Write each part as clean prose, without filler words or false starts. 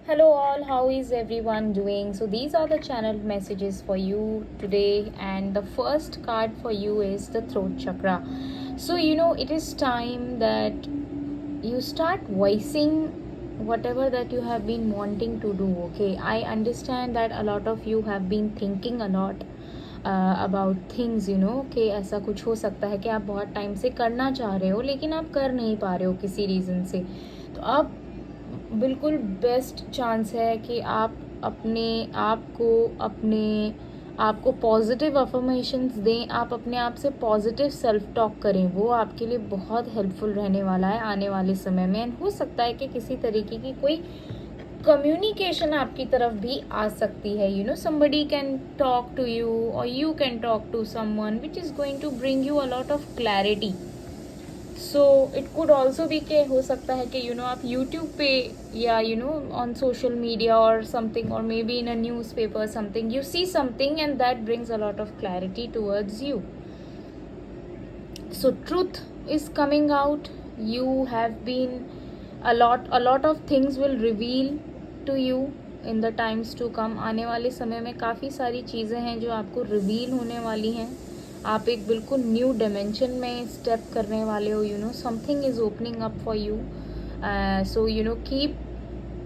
Hello all, how is everyone doing? So these are the channeled messages for you today, and the first card for you is the throat chakra. So it is time that you start voicing whatever that you have been wanting to do. Okay, I understand that a lot of you have been thinking a lot about things कि ऐसा कुछ हो सकता है कि आप बहुत time से करना चाह रहे हो लेकिन आप कर नहीं पा रहे हो किसी रीज़न से। तो अब बिल्कुल बेस्ट चांस है कि आप अपने आप को पॉजिटिव अफर्मेशंस दें, आप अपने आप से पॉजिटिव सेल्फ टॉक करें। वो आपके लिए बहुत हेल्पफुल रहने वाला है आने वाले समय में। एंड हो सकता है कि किसी तरीके की कोई कम्युनिकेशन आपकी तरफ भी आ सकती है। Somebody can talk to you और you can talk to someone which is going to bring you a lot of clarity. So it could also भी के हो सकता है कि आप यूट्यूब पे या ऑन सोशल मीडिया और समथिंग, और may be in a news paper something, you see something and that brings a lot of clarity towards you. So truth is coming out. You have been a lot of things will reveal to you in the times to come. आने वाले समय में काफ़ी सारी चीज़ें हैं जो आपको रिवील होने वाली हैं. आप एक बिल्कुल न्यू डायमेंशन में स्टेप करने वाले हो. Something is opening up for you. So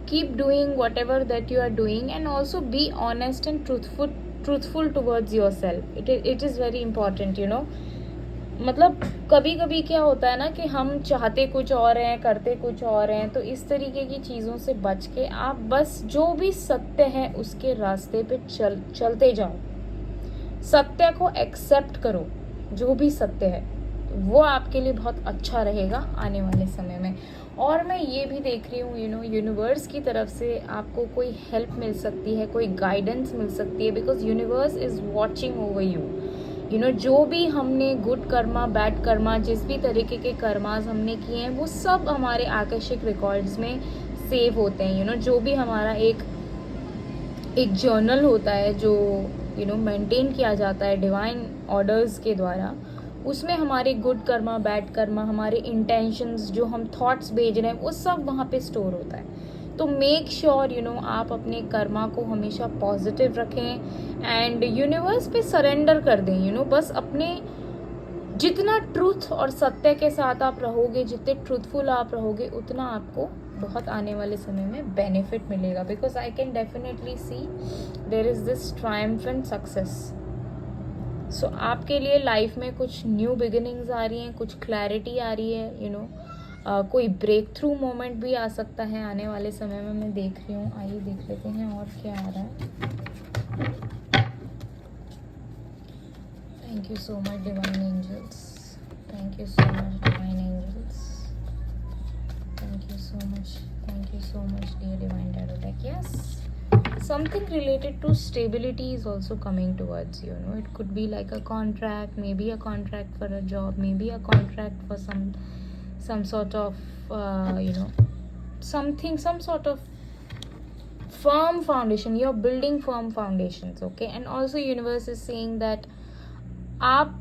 keep doing whatever that you are doing, and also be honest and truthful towards yourself. It is very important. मतलब कभी कभी क्या होता है ना कि हम चाहते कुछ और हैं, करते कुछ और हैं. तो इस तरीके की चीज़ों से बच के आप बस जो भी सत्य है उसके रास्ते पे चलते जाओ. सत्य को एक्सेप्ट करो. जो भी सत्य है वो आपके लिए बहुत अच्छा रहेगा आने वाले समय में. और मैं ये भी देख रही हूँ यूनिवर्स की तरफ से आपको कोई हेल्प मिल सकती है, कोई गाइडेंस मिल सकती है, because universe is watching over you. जो भी हमने गुड कर्मा, बैड कर्मा, जिस भी तरीके के कर्मास हमने किए हैं वो सब हमारे आकर्षिक रिकॉर्ड्स में सेव होते हैं. जो भी हमारा एक जर्नल होता है जो मेंटेन किया जाता है डिवाइन ऑर्डर्स के द्वारा, उसमें हमारे गुड कर्मा, बैड कर्मा, हमारे इंटेंशंस, जो हम थॉट्स भेज रहे हैं, वो सब वहाँ पे स्टोर होता है. तो मेक श्योर आप अपने कर्मा को हमेशा पॉजिटिव रखें एंड यूनिवर्स पे सरेंडर कर दें. बस अपने जितना ट्रूथ और सत्य के साथ आप रहोगे, जितने ट्रूथफुल आप रहोगे, उतना आपको बहुत आने वाले समय में बेनिफिट मिलेगा. Because I can definitely see there is this triumphant success. So आपके लिए लाइफ में कुछ न्यू बिगिनिंग्स आ रही हैं, कुछ क्लैरिटी आ रही है. कोई ब्रेक थ्रू मोमेंट भी आ सकता है आने वाले समय में. मैं देख रही हूँ, आइए देख लेते हैं और क्या आ रहा है. Thank you so much divine angels. Thank you so much divine angels. Thank you so much. Thank you so much dear divine tarot deck. Yes, something related to stability is also coming towards you. It could be like a contract, maybe a contract for a job, maybe a contract for some sort of some sort of firm foundation. You're building firm foundations, okay? And also universe is saying that आप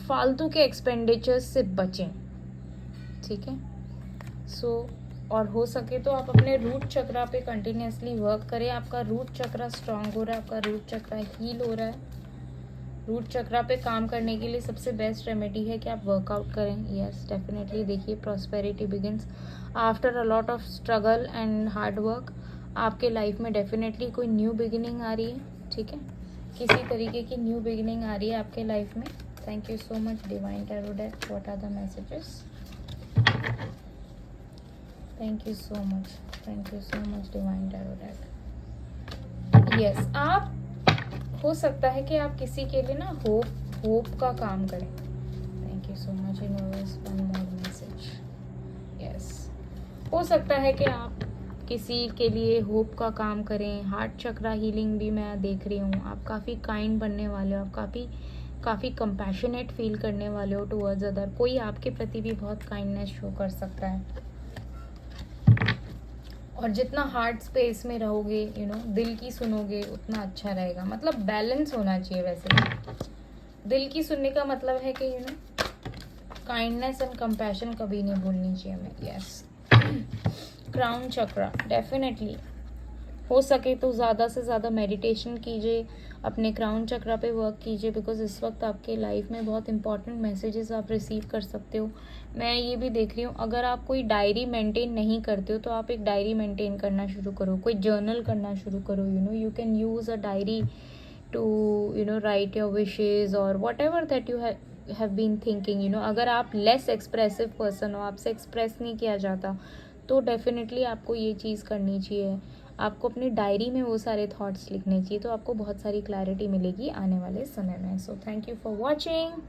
फालतू के expenditures से बचें, ठीक है? सो और हो सके तो आप अपने रूट चक्रा पे कंटिन्यूसली वर्क करें. आपका रूट चक्रा स्ट्रांग हो रहा है, आपका रूट चक्रा हील हो रहा है. रूट चक्रा पे काम करने के लिए सबसे बेस्ट रेमेडी है कि आप वर्कआउट करें. Yes, definitely. देखिए, prosperity begins after a lot of struggle and hard work. आपके लाइफ में डेफिनेटली कोई न्यू बिगिनिंग आ रही है, ठीक है? किसी तरीके की न्यू बिगिनिंग आ रही है आपके लाइफ में. Thank you so much divine tarot deck. What are the messages? Thank you so much. Thank you so much divine tarot deck. Yes, आप हो सकता है कि आप किसी के लिए ना होप का काम करें. Thank you so much universe. One more message. Yes, हो सकता है कि आप किसी के लिए होप का काम करें. हार्ट चक्रा हीलिंग भी मैं देख रही हूँ. आप काफ़ी काइंड बनने वाले हो. आप काफ़ी कंपैशनेट फील करने वाले हो टुवर्ड्स अदर. कोई आपके प्रति भी बहुत काइंडनेस शो कर सकता है. और जितना हार्ट स्पेस में रहोगे, दिल की सुनोगे, उतना अच्छा रहेगा. मतलब बैलेंस होना चाहिए. वैसे दिल की सुनने का मतलब है कि काइंडनेस एंड कंपैशन कभी नहीं भूलनी चाहिए हमें. यस, क्राउन चक्रा डेफिनेटली हो सके तो ज़्यादा से ज़्यादा मेडिटेशन कीजिए, अपने क्राउन चक्रा पे वर्क कीजिए, बिकॉज इस वक्त आपके लाइफ में बहुत इंपॉर्टेंट मैसेजेस आप रिसीव कर सकते हो। मैं ये भी देख रही हूँ, अगर आप कोई डायरी मेंटेन नहीं करते हो तो आप एक डायरी मेंटेन करना शुरू करो, कोई जर्नल करना शुरू करो। You can use a diary to write your wishes और whatever that you have been thinking. अगर आप लेस एक्सप्रेसिव पर्सन हो, आपसे एक्सप्रेस नहीं किया जाता, तो डेफिनेटली आपको ये चीज़ करनी चाहिए। आपको अपनी डायरी में वो सारे थॉट्स लिखने चाहिए, तो आपको बहुत सारी क्लैरिटी मिलेगी आने वाले समय में। So thank you for watching.